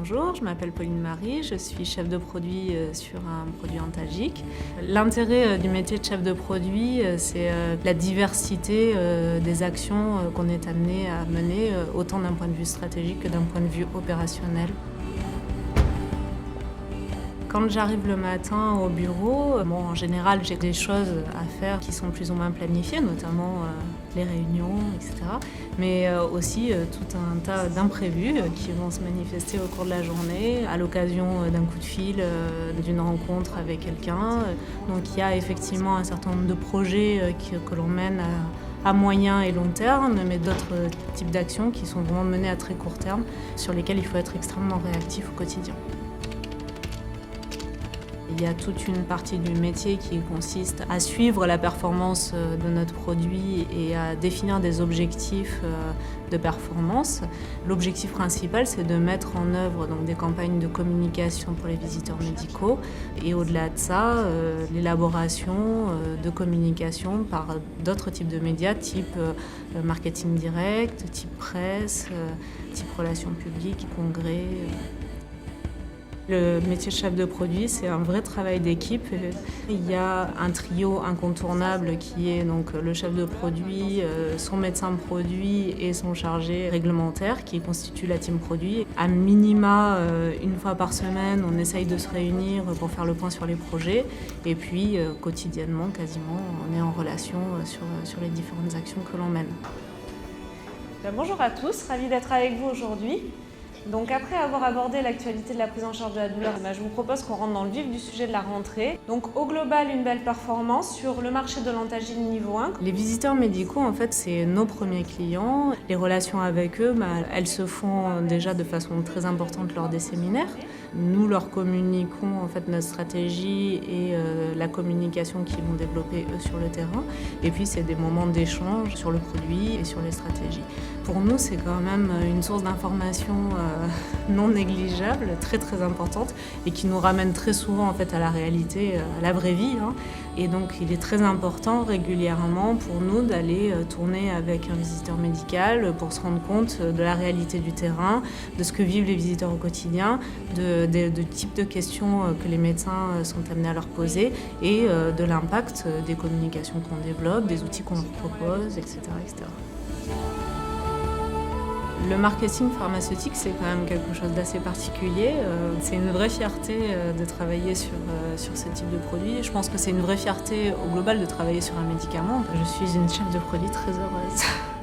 Bonjour, je m'appelle Pauline Marie, je suis chef de produit sur un produit antalgique. L'intérêt du métier de chef de produit, c'est la diversité des actions qu'on est amené à mener, autant d'un point de vue stratégique que d'un point de vue opérationnel. Quand j'arrive le matin au bureau, en général, j'ai des choses à faire qui sont plus ou moins planifiées, notamment les réunions, etc. Mais aussi tout un tas d'imprévus qui vont se manifester au cours de la journée, à l'occasion d'un coup de fil, d'une rencontre avec quelqu'un. Donc il y a effectivement un certain nombre de projets que l'on mène à moyen et long terme, mais d'autres types d'actions qui sont vraiment menées à très court terme, sur lesquelles il faut être extrêmement réactif au quotidien. Il y a toute une partie du métier qui consiste à suivre la performance de notre produit et à définir des objectifs de performance. L'objectif principal, c'est de mettre en œuvre donc, des campagnes de communication pour les visiteurs médicaux et au-delà de ça, l'élaboration de communication par d'autres types de médias, type marketing direct, type presse, type relations publiques, congrès. Le métier de chef de produit, c'est un vrai travail d'équipe. Il y a un trio incontournable qui est donc le chef de produit, son médecin de produit et son chargé réglementaire qui constitue la team produit. À minima, une fois par semaine, on essaye de se réunir pour faire le point sur les projets. Et puis, quotidiennement, quasiment, on est en relation sur les différentes actions que l'on mène. Bonjour à tous, ravie d'être avec vous aujourd'hui. Donc après avoir abordé l'actualité de la prise en charge de la douleur, je vous propose qu'on rentre dans le vif du sujet de la rentrée. Donc au global, une belle performance sur le marché de l'antalgie niveau 1. Les visiteurs médicaux, en fait, c'est nos premiers clients. Les relations avec eux, elles se font déjà de façon très importante lors des séminaires. Nous leur communiquons en fait notre stratégie et la communication qu'ils vont développer eux sur le terrain. Et puis c'est des moments d'échange sur le produit et sur les stratégies. Pour nous, c'est quand même une source d'information non négligeable, très très importante et qui nous ramène très souvent en fait à la réalité, à la vraie vie. Et donc il est très important régulièrement pour nous d'aller tourner avec un visiteur médical pour se rendre compte de la réalité du terrain, de ce que vivent les visiteurs au quotidien, de types de questions que les médecins sont amenés à leur poser et de l'impact des communications qu'on développe, des outils qu'on leur propose, etc., etc. Le marketing pharmaceutique, c'est quand même quelque chose d'assez particulier. C'est une vraie fierté de travailler sur ce type de produit. Je pense que c'est une vraie fierté au global de travailler sur un médicament. Je suis une chef de produit très heureuse.